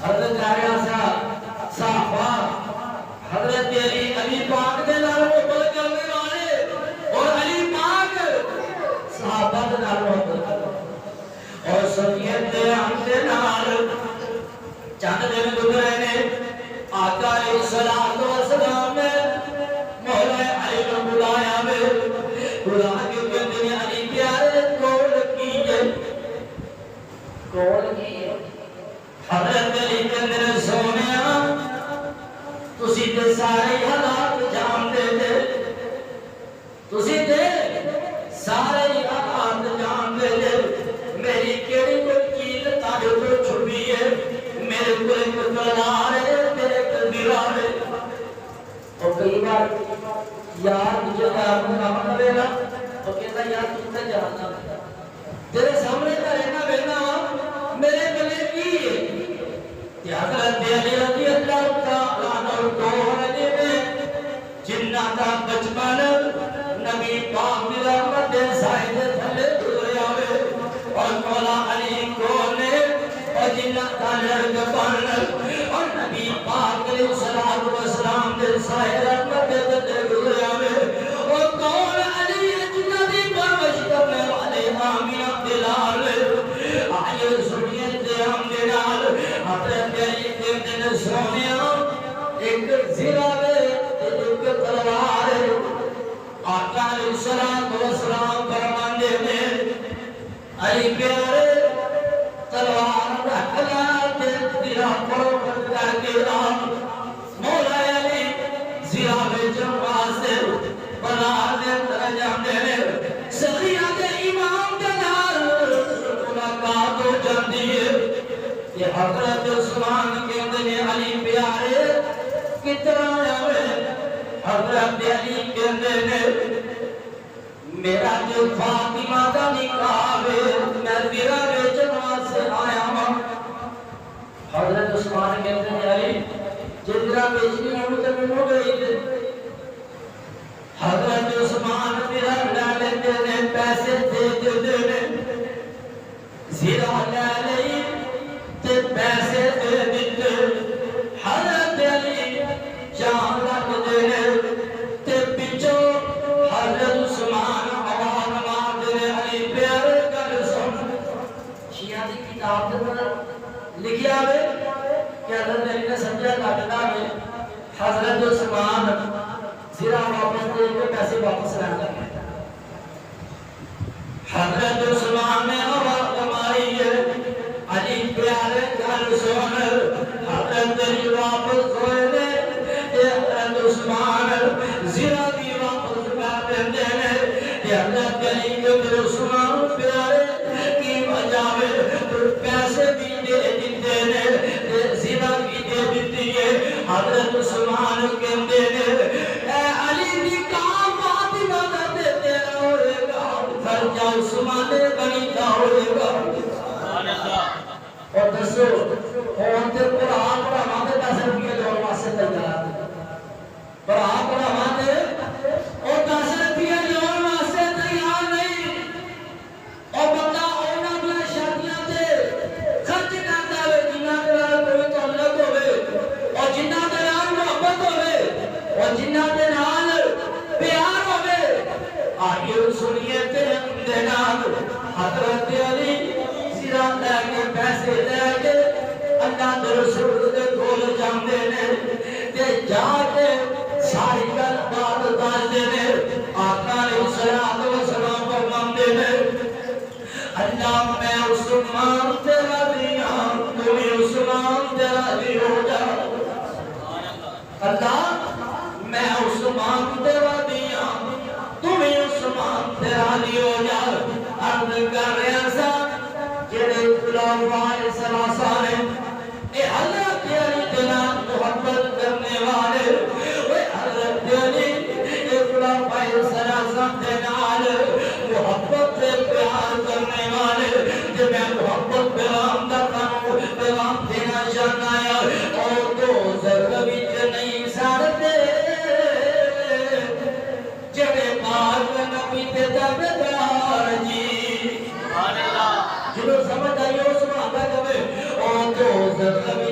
حضرت جاریا صحابہ حضرت علی پاک دے نال محبت کرنے والے اور علی پاک صحابہ دے نال محبت کرنے اور سنیت دے ہم دے نال چند دن گزرے نے آقا علیہ السلام نے مولا علی کو بلایا میں بلا کے کہتے علی پیارے کول کیے حضرت علی کہتے سونیا تسی تے سارے حالات جان دے دے تسی تے سارے حالات جان دے دے میری کیڑی کوئی چیز تاڑے کو چھپی ہے میرے کو ایک تلوار ہے میرے ایک دیوار ہے اور کئی بار یار مجھے آپ نے کام کرے گا تو کہتا یار تم سے جاننا تیرے سامنے کا رہنا بہنا میرے گلے کی ہے حضرت علی رضی اللہ تعالیٰ عنہ دور میں جنہ کا بچپن نبی پاک کی رحمت سائے دے تھلے گزرے آوے اور مولا علی کو نے اور جنہ کا لڑکپن اور نبی پاک علیہ السلام دے سائے رحمت دے تھلے گزرے آوے اور کون علی جنہ دی پرورش کرنے والے آمین عبداللہ آئیے سنیت دے ہم دے نال حضرت علی کے دن سونیا ایک زیرہ ایک تلوار آقا علیہ السلام فرمان دے میں علی پیارے تلوار رکھنا دے زیرہ کو کر کے رام مولا علی زیرہ میں جمعہ سے بنا دے ترجم دے سخیہ دے امام دے نال ملاقات ہو جاندی ہے یہ حضرت عثمان کے دن علی پیارے کتنا آوے حضرت علی کے دن میرا جو فاطمہ دا نکاح میں تیرا بیچنا سے آیا ہوں حضرت عثمان کے دن علی جتنا بیچنی ہوں تو میں ہو گئی تھی حضرت عثمان میرا ڈالے دینے پیسے دے دینے زیرہ لے تے پیسے دے دیتے حضرت علی جان لگ دینے تے پچھو حضرت عثمان آوان مار دینے علی پیارے کر سن شیعہ دی کتاب دے لکھیا ہے کہ حضرت علی نے سمجھا کاٹنا ہے حضرت عثمان زیرہ واپس دے کے پیسے واپس رہا کرتا حضرت عثمان نے آواز ہماری ہے علی پیارے گھر سون حضرت علی واپس ہوئے دے حضرت عثمان زیرہ بھی واپس کر دینے حضرت علی کے در عثمان پیارے کی وجہ میں پیسے بھی دے دیتے نے زیرہ بھی دے دیتی ہے حضرت عثمان کے دینے اے علی نکاح فاطمہ دا دیتے ہوئے گا فرجہ عثمان بنی دا ہوئے گا اور دسو ہوتے قرآن پر ہمارے 10 روپیے جو واسطے تیار قرآن پر ہمارے اور 10 روپیے جو واسطے تیار نہیں اور بندہ اونا دیا شادیاں دے خرچ کرتا ہوئے جنہ دلال کوئی تعلق ہوئے اور جنہ دلال محبت ہوئے اور جنہ دلال پیار ہوئے آئیے سنیے تے دینال حضرت علی زیرہ لے کے پیسے لے کے اللہ در رسول دے کول جاندے نے تے جا کے ساری گل بات دس دینے آقا علیہ السلام فرماندے نے اللہ میں عثمان تیرا دیا تمہیں عثمان تیرا دی ہو جا اللہ میں عثمان تیرا دیا تمہیں عثمان تیرا دی ہو جا عرض کر رہا سا جڑے غلام والے سلاسہ نے اے حضرت علی جناب محبت کرنے والے اے حضرت علی اے غلام والے سلاسہ کے نال محبت سے پیار کرنے والے جب میں محبت پیغام کرتا ہوں پیغام دینا چاہتا ہے اور تو ذرہ بھی نہیں سارتے جڑے پاک نبی تے تابعدار جی سبحان اللہ جنہوں سمجھ آئیے اس میں آگا کبھے اور تو ذرہ بھی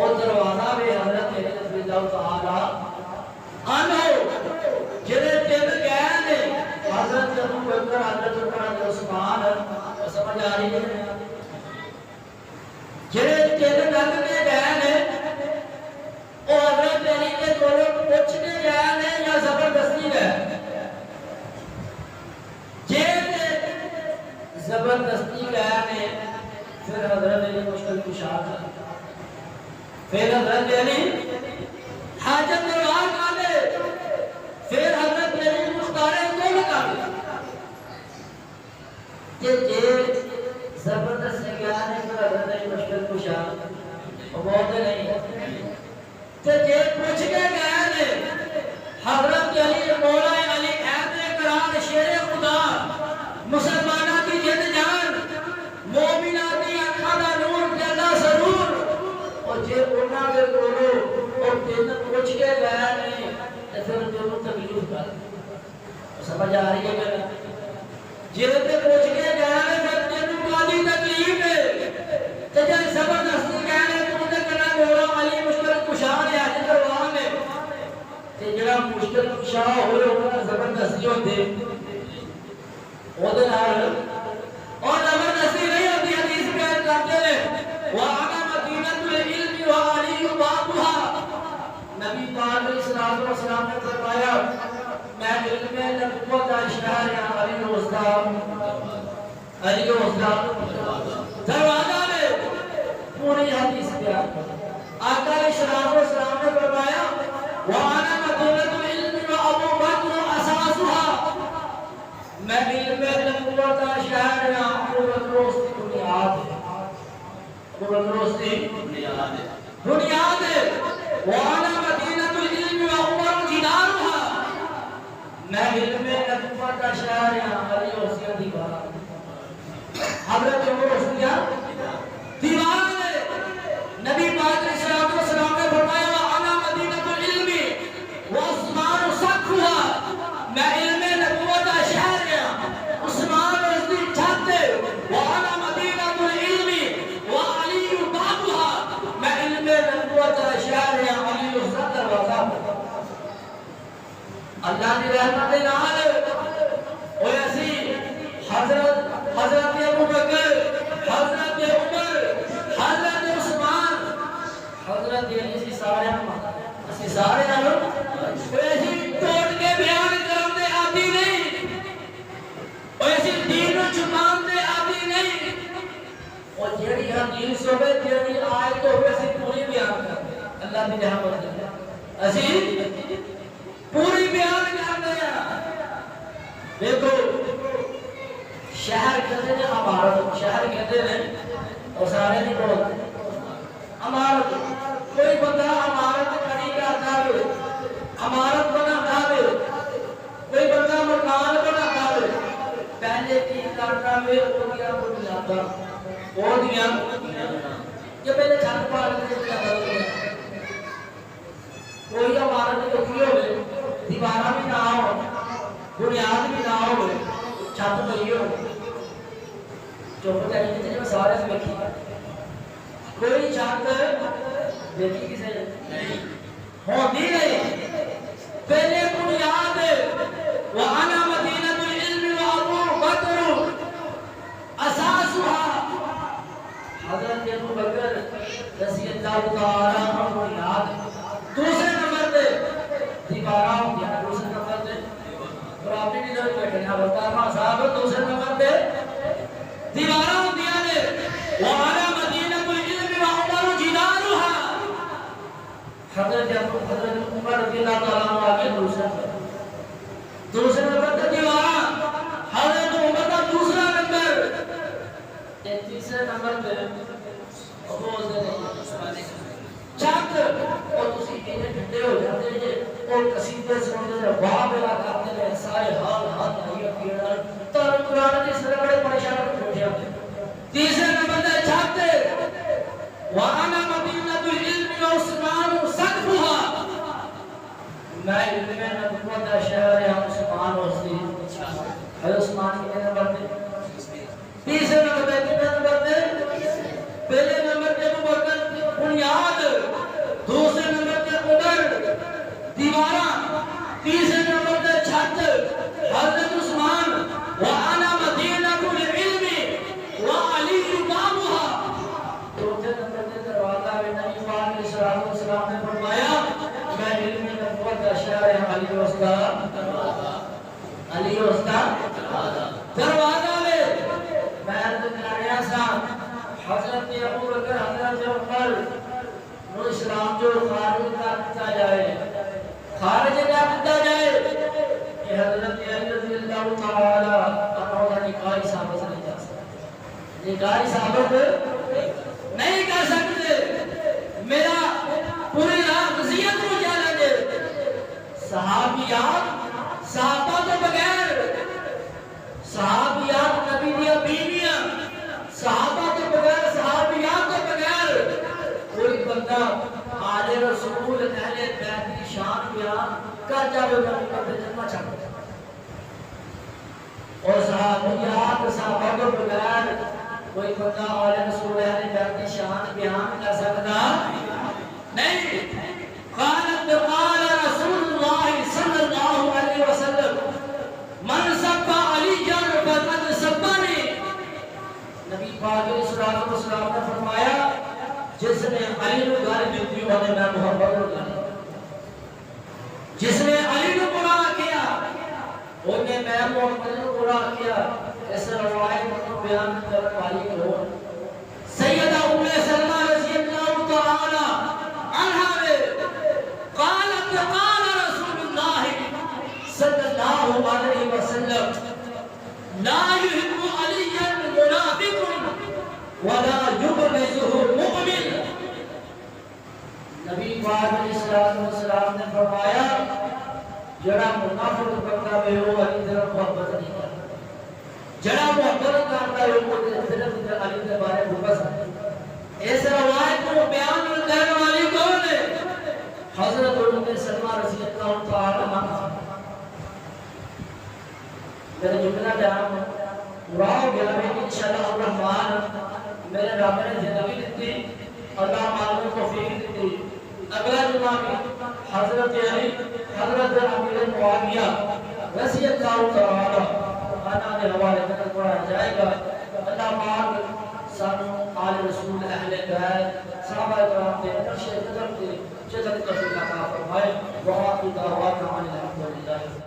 اور دروازہ بھی حضرت رضی اللہ تعالی عنہ جنہیں تین گئے نے حضرت ابو بکر حضرت عمر عثمان سمجھ آ رہی ہے جنہیں تین گل میں گئے نے اور حضرت علی کے دونوں پوچھ کے گئے نے یا زبردستی گئے زبردستی گئے نے پھر حضرت علی مشکل کشا کر پھر حضرت علی حاجت روا کر پھر حضرت علی مختار کون کر یہ زبردستی گئے نے پھر حضرت علی مشکل کشا وہ بہت نہیں تو یہ پوچھ کے گئے نے حضرت علی مولا علی حیدر کرام شیر خدا مسلمانہ کی جد جان مومنہ کی آنکھا دا نور جیدہ ضرور اور جے انہاں دے کولو اور تین پوچھ کے گیا نہیں پھر دونوں تکلیف کر سمجھ آ رہی ہے کہ جے تے پوچھ کے گیا نہیں پھر تینوں کالی تکلیف ہے تے جے زبردستی گیا نہیں تو تے کنا مولا علی مشکل کشا نے حج کروا میں تے جڑا مشکل کشا ہوئے انہاں زبردستی ہوتے اور زبردستی نہیں ہوتی حدیث بیان کرتے ہیں وَعَنَا مَدِينَةُ الْعِلْمِ وَعَلِيُّ بَابُهَا نبی پاک علیہ السلام نے فرمایا میں علم نبوت کا شہر یا علی روزگار دروازہ میں پوری حدیث بیان آقا علیہ السلام نے فرمایا وَعَنَا مَدِينَةُ الْعِلْمِ وَأَبُو بَكْرُ أَسَاسُهَا میں علم نبوت کا شہر یا ابو بکر اس کی بنیاد ہے ابو بکر اس کی بنیاد ہے وَعَلَى مَدِينَةُ الْعِلْمِ وَعُمَرُ جِدَارُهَا میں علم نبوت کا شہر یا علی اس کی دیوار حضرت عمر اس کی دیوار ہے نبی پاک علیہ السلام نے فرمایا وَعَلَى مَدِينَةُ الْعِلْمِ وَعُثْمَانُ سَقْفُهَا میں علم نبوت کا شہر عثمان رضی چھاتے وَعَلَى مَدِينَةُ الْعِلْمِ وَعَلِيُّ بَابُهَا میں علم نبوت شہر یا علی اس دروازہ اللہ کی رحمت نال اور ایسی حضرت ابو بکر حضرت عمر حضرت عثمان حضرت علی سے سارے ایسی توڑ کے بیان کرنے آتی نہیں اور ایسی دین و چھپان دے آتی نہیں اور جیڑی حدیث ہوئے جیڑی آیت ہوئے اسی پوری بیان کرتے ہیں اللہ بھی رحمت ہے اسی پوری بیان کرتے ہیں دیکھو شہر کہتے ہیں عمارت شہر کہتے ہیں اور سارے نہیں بولتے عمارت کوئی بندہ عمارت کھڑی کرتا ہے عمارت بناتا ہے کوئی بندہ مکان بناتا ہے پہلے کی کرتا ہے وہ دیا بنیادا وہ دیا یہ پہلے چھت پا لیتے کوئی عمارت رکھی ہوئے دیوارہ بھی نہ ہو بنیاد بھی نہ ہو چھت پہی ہو چوپر کہنے کے جب سارے سے بیٹھی کوئی چھت دیکھی کسے ہوتی نہیں پہلے بنیاد وَعَنَا مَدِينَةُ الْعِلْمِ وَأَبُو بَكْرُ أَسَاسُهَا حضرت ابو بکر رضی اللہ تعالیٰ عنہ بنیاد دوسرے نمبر پہ دیوارہ ہوں گیا دوسرے نمبر پہ اور آپ نے بھی ضرور بیٹھے ہیں بلکہ صاحب دوسرے نمبر پہ دیوارہ ہوں گیا نے وَعَلَى مَدِينَةُ الْعِلْمِ وَعُمَرُ جِدَارُهَا حضرت عمر رضی اللہ تعالیٰ عنہ آگے دوسرے نمبر پہ دیوارہ حضرت عمر کا دوسرا نمبر تیسرے نمبر پہ چھت اور تسی کہنے ٹھنڈے ہو جاتے ہیں اور قصیدے سنتے ہیں واہ بلا کرتے ہیں سارے حال ہاتھ آئیے پیڑا تر قرآن کی سر بڑے پریشان اٹھے ہوتے ہیں تیسرے نمبر پہ چھت وَعَنَا مَدِينَةُ الْعِلْمِ وَعُثْمَانُ سَقْفُهَا میں علم نبوت کا شہر یا عثمان وسیع ہے عثمان کے نمبر پہ تیسرے نمبر پہ کتنے نمبر پہ پہلے نمبر پہ ابو بکر بنیاد تو اسلام جو خارج کر دیا جائے، خارج کر دیا جائے کہ حضرت علی رضی اللہ تعالی عنہ کا نکاح ثابت نہیں جا سکتا، نکاح ثابت نہیں کر سکتے۔ میرا پوری رضیت کو کیا لگے، صحابیات صحابہ کے بغیر، صحابیات نبی دیا بیویاں، صحابہ کے بغیر، صحابیات کے بغیر کوئی بندہ آل رسول اہل بیت کی شان بیان کر جاوے نبی کا جنم چاہتا، اور صحابیات صحابہ کے بغیر کوئی بندہ آل رسول اہل بیت کی شان بیان کر سکتا نہیں۔ قال رسول اللہ صلی اللہ علیہ وسلم من سب علی جان فقد سبنی، نبی پاک علیہ السلام نے فرمایا جس نے علی کو گالی دیتی ہوں نے میں محمد کو گالی، جس نے علی کو برا کیا انہیں میں محمد کو برا کیا۔ اس روایت کو بیان کرنے والی کو سیدہ ام سلمہ رضی اللہ تعالی عنہا قالت قال رسول اللہ صلی اللہ علیہ وسلم لا يحب عليا منافق ولا يبغضه مؤمن، نبی پاک علیہ السلام نے فرمایا جڑا منافق بندہ ہے وہ علی کی طرف محبت نہیں کرتا، جڑا محبت کرتا ہے وہ صرف علی کے بارے میں بس۔ اس روایت کو بیان کرنے والی کون ہے؟ حضرت ام سلمہ رضی اللہ تعالی عنہا۔ میرے جملہ بیان پورا ہو گیا ہے کہ انشاءاللہ الرحمن میرے رب نے زندگی دیتی، اللہ معلوم توفیق دیتی، اگلا جمعہ بھی حضرت علی حضرت امیر معاویہ رضی اللہ تعالی عنہ کے حوالے سے پڑھایا جائے گا۔ اللہ پاک سانو آل رسول اہل بیت صحابہ کرام کے نقش قدم کے جزت کا توفیق عطا فرمائے۔ وآخر دعوانا ان الحمد للہ۔